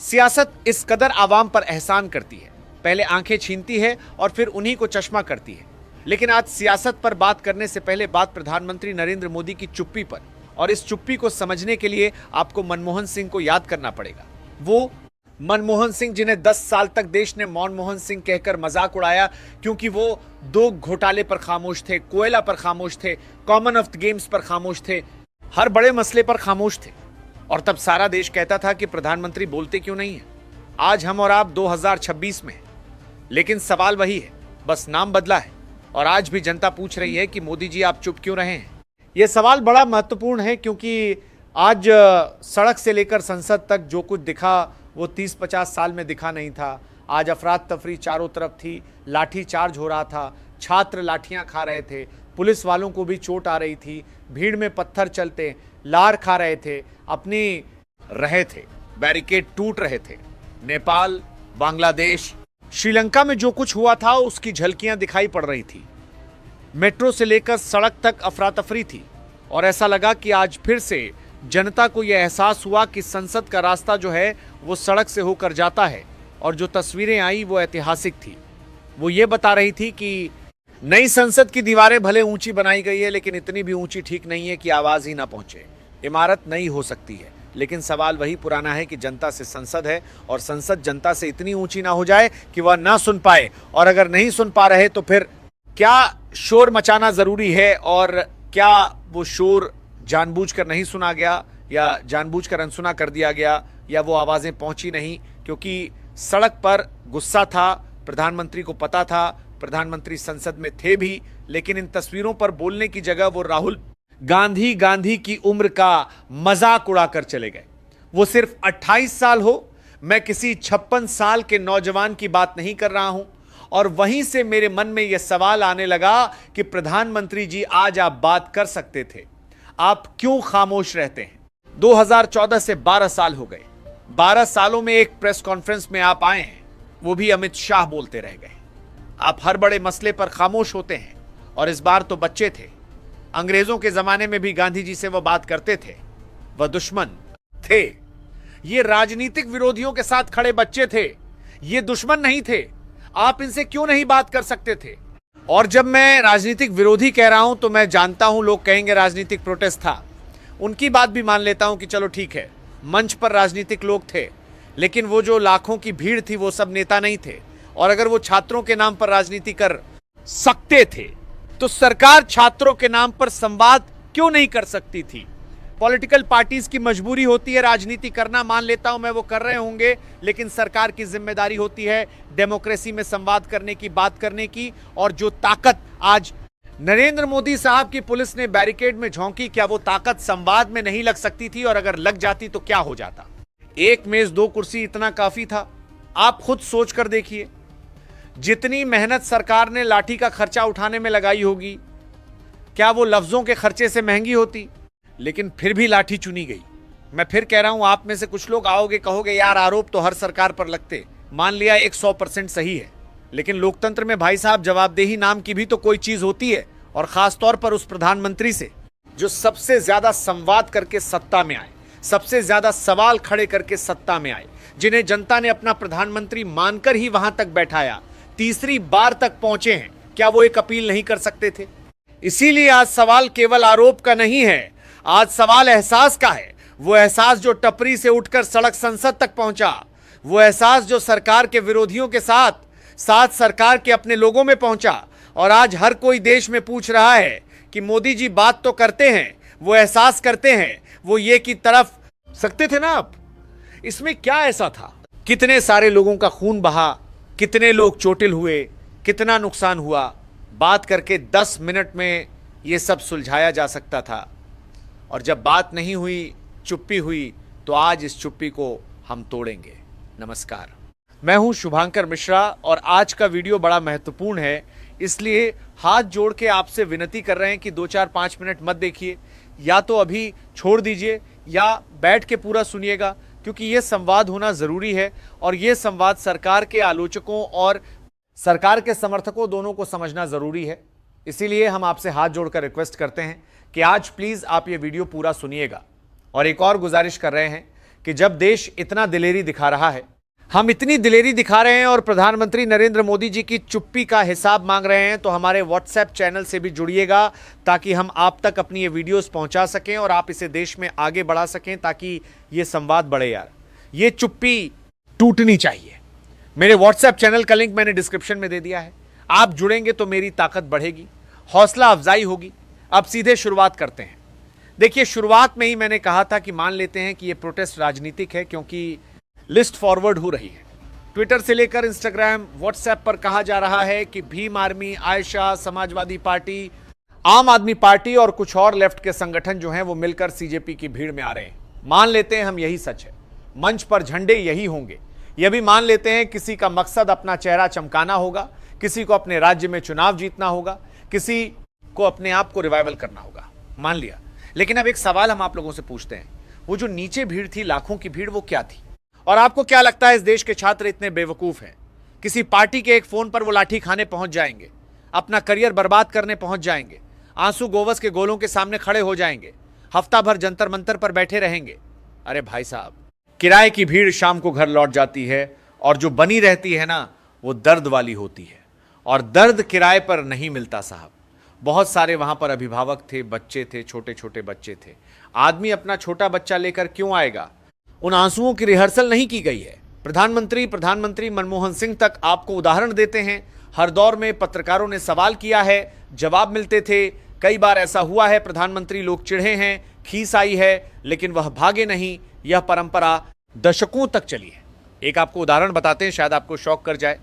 सियासत इस कदर आवाम पर एहसान करती है, पहले आंखें छीनती है और फिर उन्हीं को चश्मा करती है। लेकिन आज सियासत पर बात करने से पहले बात प्रधानमंत्री नरेंद्र मोदी की चुप्पी पर, और इस चुप्पी को समझने के लिए आपको मनमोहन सिंह को याद करना पड़ेगा। वो मनमोहन सिंह जिन्हें 10 साल तक देश ने मनमोहन सिंह कहकर मजाक उड़ाया, क्योंकि वो 2 घोटाले पर खामोश थे, कोयला पर खामोश थे, कॉमनवेल्थ गेम्स पर खामोश थे, हर बड़े मसले पर खामोश थे। और तब सारा देश कहता था कि प्रधानमंत्री बोलते क्यों नहीं है। आज हम और आप 2026 में हैं, लेकिन सवाल वही है, बस नाम बदला है। और आज भी जनता पूछ रही है कि मोदी जी आप चुप क्यों रहे हैं। यह सवाल बड़ा महत्वपूर्ण है, क्योंकि आज सड़क से लेकर संसद तक जो कुछ दिखा वो 30-50 साल में दिखा नहीं था। आज अफरात तफरी चारों तरफ थी, लाठी चार्ज हो रहा था, छात्र लाठियां खा रहे थे, पुलिस वालों को भी चोट आ रही थी, भीड़ में पत्थर चलते, लार खा रहे थे, अपनी रहे थे, बैरिकेड टूट रहे थे। नेपाल, बांग्लादेश, श्रीलंका में जो कुछ हुआ था उसकी झलकियां दिखाई पड़ रही थी। मेट्रो से लेकर सड़क तक अफरा तफरी थी, और ऐसा लगा कि आज फिर से जनता को यह एहसास हुआ कि संसद का रास्ता जो है वो सड़क से होकर जाता है। और जो तस्वीरें आई वो ऐतिहासिक थी। वो ये बता रही थी कि नई संसद की दीवारें भले ऊंची बनाई गई है, लेकिन इतनी भी ऊंची ठीक नहीं है कि आवाज ही ना पहुंचे। इमारत नई हो सकती है, लेकिन सवाल वही पुराना है कि जनता से संसद है, और संसद जनता से इतनी ऊंची ना हो जाए कि वह ना सुन पाए। और अगर नहीं सुन पा रहे तो फिर क्या शोर मचाना जरूरी है, और क्या वो शोर जानबूझकर नहीं सुना गया, या जानबूझकर अनसुना कर दिया गया, या वो आवाजें पहुंची नहीं क्योंकि सड़क पर गुस्सा था। प्रधानमंत्री को पता था, प्रधानमंत्री संसद में थे भी, लेकिन इन तस्वीरों पर बोलने की जगह वो राहुल गांधी की उम्र का मजाक उड़ाकर चले गए। वो सिर्फ 28 साल हो, मैं किसी 56 साल के नौजवान की बात नहीं कर रहा हूं। और वहीं से मेरे मन में यह सवाल आने लगा कि प्रधानमंत्री जी आज आप बात कर सकते थे, आप क्यों खामोश रहते हैं। 2014 से 12 साल हो गए। 12 सालों में एक प्रेस कॉन्फ्रेंस में आप आए हैं, वो भी अमित शाह बोलते रह गए। आप हर बड़े मसले पर खामोश होते हैं, और इस बार तो बच्चे थे। अंग्रेजों के जमाने में भी गांधी जी से वह बात करते थे, वह दुश्मन थे। ये राजनीतिक विरोधियों के साथ खड़े बच्चे थे, ये दुश्मन नहीं थे। आप इनसे क्यों नहीं बात कर सकते थे। और जब मैं राजनीतिक विरोधी कह रहा हूं तो मैं जानता हूं लोग कहेंगे राजनीतिक प्रोटेस्ट था, उनकी बात भी मान लेता हूं कि चलो ठीक है, मंच पर राजनीतिक लोग थे, लेकिन वो जो लाखों की भीड़ थी वो सब नेता नहीं थे। और अगर वो छात्रों के नाम पर राजनीति कर सकते थे तो सरकार छात्रों के नाम पर संवाद क्यों नहीं कर सकती थी। पॉलिटिकल पार्टीज की मजबूरी होती है राजनीति करना, मान लेता हूं मैं वो कर रहे होंगे, लेकिन सरकार की जिम्मेदारी होती है डेमोक्रेसी में संवाद करने की, बात करने की। और जो ताकत आज नरेंद्र मोदी साहब की पुलिस ने बैरिकेड में झोंकी, क्या वो ताकत संवाद में नहीं लग सकती थी? और अगर लग जाती तो क्या हो जाता। एक मेज 2 कुर्सी इतना काफी था। आप खुद सोच कर देखिए, जितनी मेहनत सरकार ने लाठी का खर्चा उठाने में लगाई होगी, क्या वो लफ्जों के खर्चे से महंगी होती? लेकिन फिर भी लाठी चुनी गई। मैं फिर कह रहा हूं, आप में से कुछ लोग आओगे, कहोगे यार आरोप तो हर सरकार पर लगते। मान लिया 100% सही है, लेकिन लोकतंत्र में भाई साहब जवाबदेही नाम की भी तो कोई चीज होती है। और खासतौर पर उस प्रधानमंत्री से जो सबसे ज्यादा संवाद करके सत्ता में आए, सबसे ज्यादा सवाल खड़े करके सत्ता में आए, जिन्हें जनता ने अपना प्रधानमंत्री मानकर ही वहां तक बैठाया, तीसरी बार तक पहुंचे हैं। क्या वो एक अपील नहीं कर सकते थे? इसीलिए आज सवाल केवल आरोप का नहीं है, आज सवाल एहसास का है। वो एहसास जो टपरी से उठकर सड़क संसद तक पहुंचा, वो एहसास जो सरकार के विरोधियों के साथ साथ सरकार के अपने लोगों में पहुंचा। और आज हर कोई देश में पूछ रहा है कि मोदी जी बात तो करते हैं, वो एहसास करते हैं, वो ये की तरफ सकते थे ना आप। इसमें क्या ऐसा था? कितने सारे लोगों का खून बहा, कितने लोग चोटिल हुए, कितना नुकसान हुआ। बात करके 10 मिनट में ये सब सुलझाया जा सकता था। और जब बात नहीं हुई, चुप्पी हुई, तो आज इस चुप्पी को हम तोड़ेंगे। नमस्कार, मैं हूं शुभांकर मिश्रा, और आज का वीडियो बड़ा महत्वपूर्ण है, इसलिए हाथ जोड़ के आपसे विनती कर रहे हैं कि 2-4-5 मिनट मत देखिए, या तो अभी छोड़ दीजिए या बैठ के पूरा सुनिएगा, क्योंकि यह संवाद होना जरूरी है। और यह संवाद सरकार के आलोचकों और सरकार के समर्थकों दोनों को समझना जरूरी है। इसीलिए हम आपसे हाथ जोड़कर रिक्वेस्ट करते हैं कि आज प्लीज आप ये वीडियो पूरा सुनिएगा। और एक और गुजारिश कर रहे हैं कि जब देश इतना दिलेरी दिखा रहा है, हम इतनी दिलेरी दिखा रहे हैं और प्रधानमंत्री नरेंद्र मोदी जी की चुप्पी का हिसाब मांग रहे हैं, तो हमारे व्हाट्सएप चैनल से भी जुड़िएगा ताकि हम आप तक अपनी ये वीडियोस पहुंचा सकें और आप इसे देश में आगे बढ़ा सकें, ताकि ये संवाद बढ़े। यार, ये चुप्पी टूटनी चाहिए। मेरे व्हाट्सएप चैनल का लिंक मैंने डिस्क्रिप्शन में दे दिया है। आप जुड़ेंगे तो मेरी ताकत बढ़ेगी, हौसला अफजाई होगी। अब सीधे शुरुआत करते हैं। देखिए, शुरुआत में ही मैंने कहा था कि मान लेते हैं कि ये प्रोटेस्ट राजनीतिक है, क्योंकि लिस्ट फॉरवर्ड हो रही है। ट्विटर से लेकर इंस्टाग्राम, व्हाट्सएप पर कहा जा रहा है कि भीम आर्मी, आयशा, समाजवादी पार्टी, आम आदमी पार्टी और कुछ और लेफ्ट के संगठन जो हैं वो मिलकर सीजेपी की भीड़ में आ रहे हैं। मान लेते हैं हम यही सच है, मंच पर झंडे यही होंगे। यह भी मान लेते हैं किसी का मकसद अपना चेहरा चमकाना होगा, किसी को अपने राज्य में चुनाव जीतना होगा, किसी को अपने आप को रिवाइवल करना होगा। मान लिया। लेकिन अब एक सवाल हम आप लोगों से पूछते हैं, वो जो नीचे भीड़ थी, लाखों की भीड़, वो क्या थी? और आपको क्या लगता है इस देश के छात्र इतने बेवकूफ हैं? किसी पार्टी के एक फोन पर वो लाठी खाने पहुंच जाएंगे, अपना करियर बर्बाद करने पहुंच जाएंगे, आंसू गोवस के गोलों के सामने खड़े हो जाएंगे, हफ्ता भर जंतर मंतर पर बैठे रहेंगे। अरे भाई साहब, किराए की भीड़ शाम को घर लौट जाती है और जो बनी रहती है ना, वो दर्द वाली होती है। और दर्द किराए पर नहीं मिलता साहब। बहुत सारे वहां पर अभिभावक थे, बच्चे थे, छोटे छोटे बच्चे थे। आदमी अपना छोटा बच्चा लेकर क्यों आएगा? उन आंसुओं की रिहर्सल नहीं की गई है। प्रधानमंत्री मनमोहन सिंह तक आपको उदाहरण देते हैं। हर दौर में पत्रकारों ने सवाल किया है, जवाब मिलते थे। कई बार ऐसा हुआ है, प्रधानमंत्री लोग चिढ़े हैं, खीस आई है, लेकिन वह भागे नहीं। यह परंपरा दशकों तक चली है। एक आपको उदाहरण बताते हैं, शायद आपको शौक कर जाए।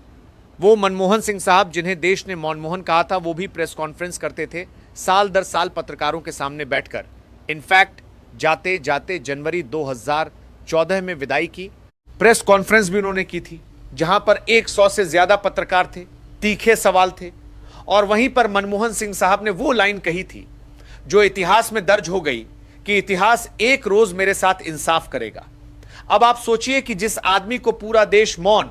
वो मनमोहन सिंह साहब, जिन्हें देश ने मनमोहन कहा था, वो भी प्रेस कॉन्फ्रेंस करते थे साल दर साल पत्रकारों के सामने बैठकर। इनफैक्ट जाते जाते जनवरी 2014 में विदाई की प्रेस कॉन्फ्रेंस भी उन्होंने की थी, जहां पर 100 से ज्यादा पत्रकार थे, तीखे सवाल थे। और वहीं पर मनमोहन सिंह साहब ने वो लाइन कही थी जो इतिहास में दर्ज हो गई कि इतिहास एक रोज मेरे साथ इंसाफ करेगा। अब आप सोचिए कि जिस आदमी को पूरा देश मौन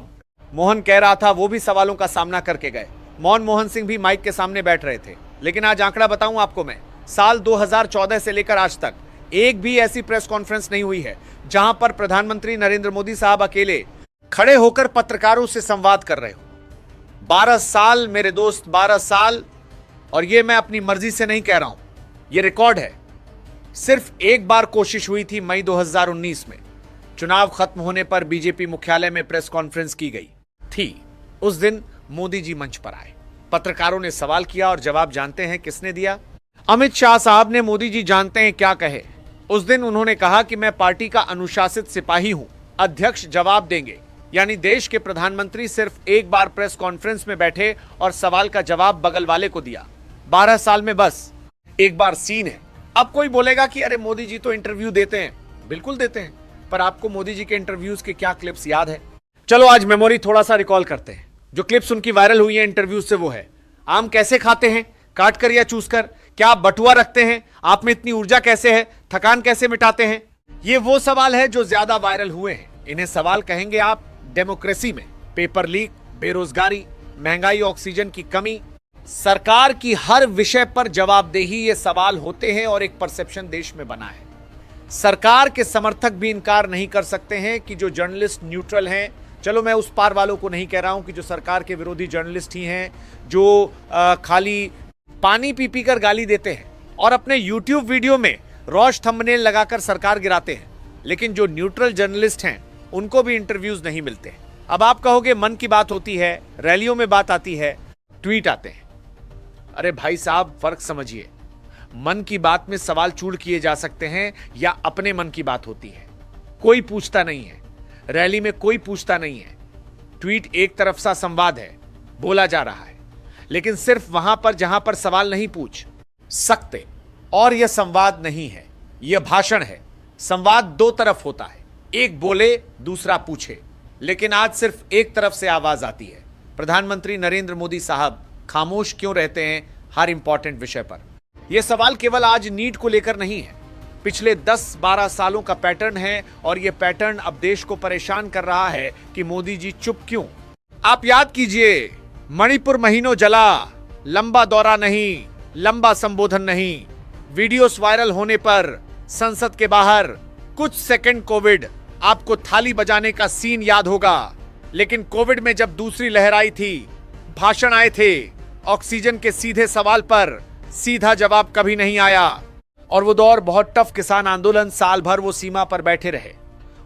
मोहन कह रहा था, वो भी सवालों का सामना करके गए। मनमोहन सिंह भी माइक के सामने बैठ रहे थे। लेकिन आज आंकड़ा बताऊं आपको मैं, साल 2014 से लेकर आज तक एक भी ऐसी प्रेस कॉन्फ्रेंस नहीं हुई है जहां पर प्रधानमंत्री नरेंद्र मोदी साहब अकेले खड़े होकर पत्रकारों से संवाद कर रहे हो। 12 साल मेरे दोस्त, 12 साल। और ये मैं अपनी मर्जी से नहीं कह रहा हूं, ये रिकॉर्ड है। सिर्फ एक बार कोशिश हुई थी मई 2019 में, चुनाव खत्म होने पर बीजेपी मुख्यालय में प्रेस कॉन्फ्रेंस की गई थी। उस दिन मोदी जी मंच पर आए, पत्रकारों ने सवाल किया और जवाब जानते हैं किसने दिया? अमित शाह साहब ने मोदी जी जानते हैं क्या कहे? उस दिन उन्होंने कहा कि मैं पार्टी का अनुशासित सिपाही हूं, अध्यक्ष जवाब देंगे। यानी देश के प्रधानमंत्री सिर्फ एक बार प्रेस कॉन्फ्रेंस में बैठे और सवाल का जवाब बगल वाले को दिया। 12 साल में बस एक बार सीन है। अब कोई बोलेगा कि अरे मोदी जी तो इंटरव्यू देते हैं। बिल्कुल देते हैं, पर आपको मोदी जी के इंटरव्यूज के क्या क्लिप्स याद है? चलो आज मेमोरी थोड़ा सा रिकॉल करते हैं। जो क्लिप्स उनकी वायरल हुई है इंटरव्यूज से, वो है आम कैसे खाते हैं, काट कर या चूस कर, क्या आप बटुआ रखते हैं, आप में इतनी ऊर्जा कैसे है, थकान कैसे मिटाते हैं। ये वो सवाल है जो ज्यादा वायरल हुए हैं। इन्हें सवाल कहेंगे आप डेमोक्रेसी में। पेपर लीक, बेरोजगारी, महंगाई, ऑक्सीजन की कमी, सरकार की हर विषय पर जवाबदेही, ये सवाल होते हैं और एक परसेप्शन देश में बना है। सरकार के समर्थक भी इनकार नहीं कर सकते हैं कि जो जर्नलिस्ट न्यूट्रल हैं, चलो मैं उस पार वालों को नहीं कह रहा हूं कि जो सरकार के विरोधी जर्नलिस्ट ही हैं, जो खाली पानी पी पी कर गाली देते हैं और अपने YouTube वीडियो में रॉश थंबनेल लगाकर सरकार गिराते हैं, लेकिन जो न्यूट्रल जर्नलिस्ट हैं उनको भी इंटरव्यूज नहीं मिलते। अब आप कहोगे मन की बात होती है, रैलियों में बात आती है, ट्वीट आते हैं। अरे भाई साहब, फर्क समझिए। मन की बात में सवाल चूड़ किए जा सकते हैं या अपने मन की बात होती है। कोई पूछता नहीं है, रैली में कोई पूछता नहीं है। ट्वीट एक तरफ सा संवाद है, बोला जा रहा है, लेकिन सिर्फ वहां पर जहां पर सवाल नहीं पूछ सकते। और यह संवाद नहीं है, यह भाषण है। संवाद दो तरफ होता है, एक बोले दूसरा पूछे, लेकिन आज सिर्फ एक तरफ से आवाज आती है। प्रधानमंत्री नरेंद्र मोदी साहब खामोश क्यों रहते हैं हर इंपॉर्टेंट विषय पर? यह सवाल केवल आज नीट को लेकर नहीं है, पिछले 10-12 सालों का पैटर्न है। और यह पैटर्न अब देश को परेशान कर रहा है कि मोदी जी चुप क्यों। आप याद कीजिए, मणिपुर महीनों जला, लंबा दौरा नहीं, लंबा संबोधन नहीं, वीडियोस वायरल होने पर संसद के बाहर कुछ सेकंड कोविड, आपको थाली बजाने का सीन याद होगा, लेकिन कोविड में जब दूसरी लहर आई थी, भाषण आए थे, ऑक्सीजन के सीधे सवाल पर सीधा जवाब कभी नहीं आया। और वो दौर बहुत टफ किसान आंदोलन, साल भर वो सीमा पर बैठे रहे।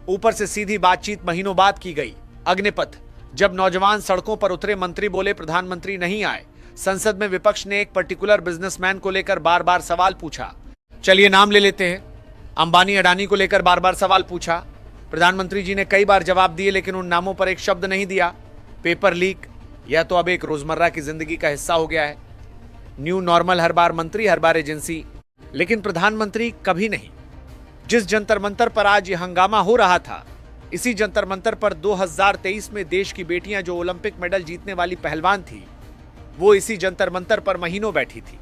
ऊपर से सीधी बातचीत महीनों बाद की गई। अग्निपथ, जब नौजवान सड़कों पर उतरे, मंत्री बोले प्रधानमंत्री नहीं आए। संसद में विपक्ष ने एक पर्टिकुलर बिजनेसमैन को लेकर बार बार सवाल पूछा। चलिए नाम ले लेते हैं। अंबानी अडानी को लेकर बार बार सवाल पूछा। प्रधानमंत्री जी ने कई बार जवाब दिए, लेकिन उन नामों पर एक शब्द नहीं दिया। पेपर लीक यह तो अब एक रोजमर्रा की जिंदगी का हिस्सा हो गया है। न्यू नॉर्मल, हर बार मंत्री हर बार एजेंसी, लेकिन प्रधानमंत्री कभी नहीं। जिस जंतर मंतर पर आज ये हंगामा हो रहा था, इसी जंतर मंतर पर 2023 में देश की बेटियां जो ओलंपिक मेडल जीतने वाली पहलवान थी, वो इसी जंतर मंतर पर महीनों बैठी थी।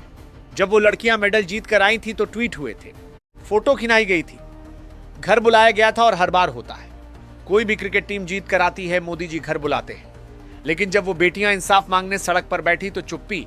जब वो लड़कियां मेडल जीत कर आई थी तो ट्वीट हुए थे, फोटो खिंचाई गई थी, घर बुलाया गया था। और हर बार होता है, कोई भी क्रिकेट टीम जीत कर आती है, मोदी जी घर बुलाते हैं। लेकिन जब वो बेटियां इंसाफ मांगने सड़क पर बैठी तो चुप्पी।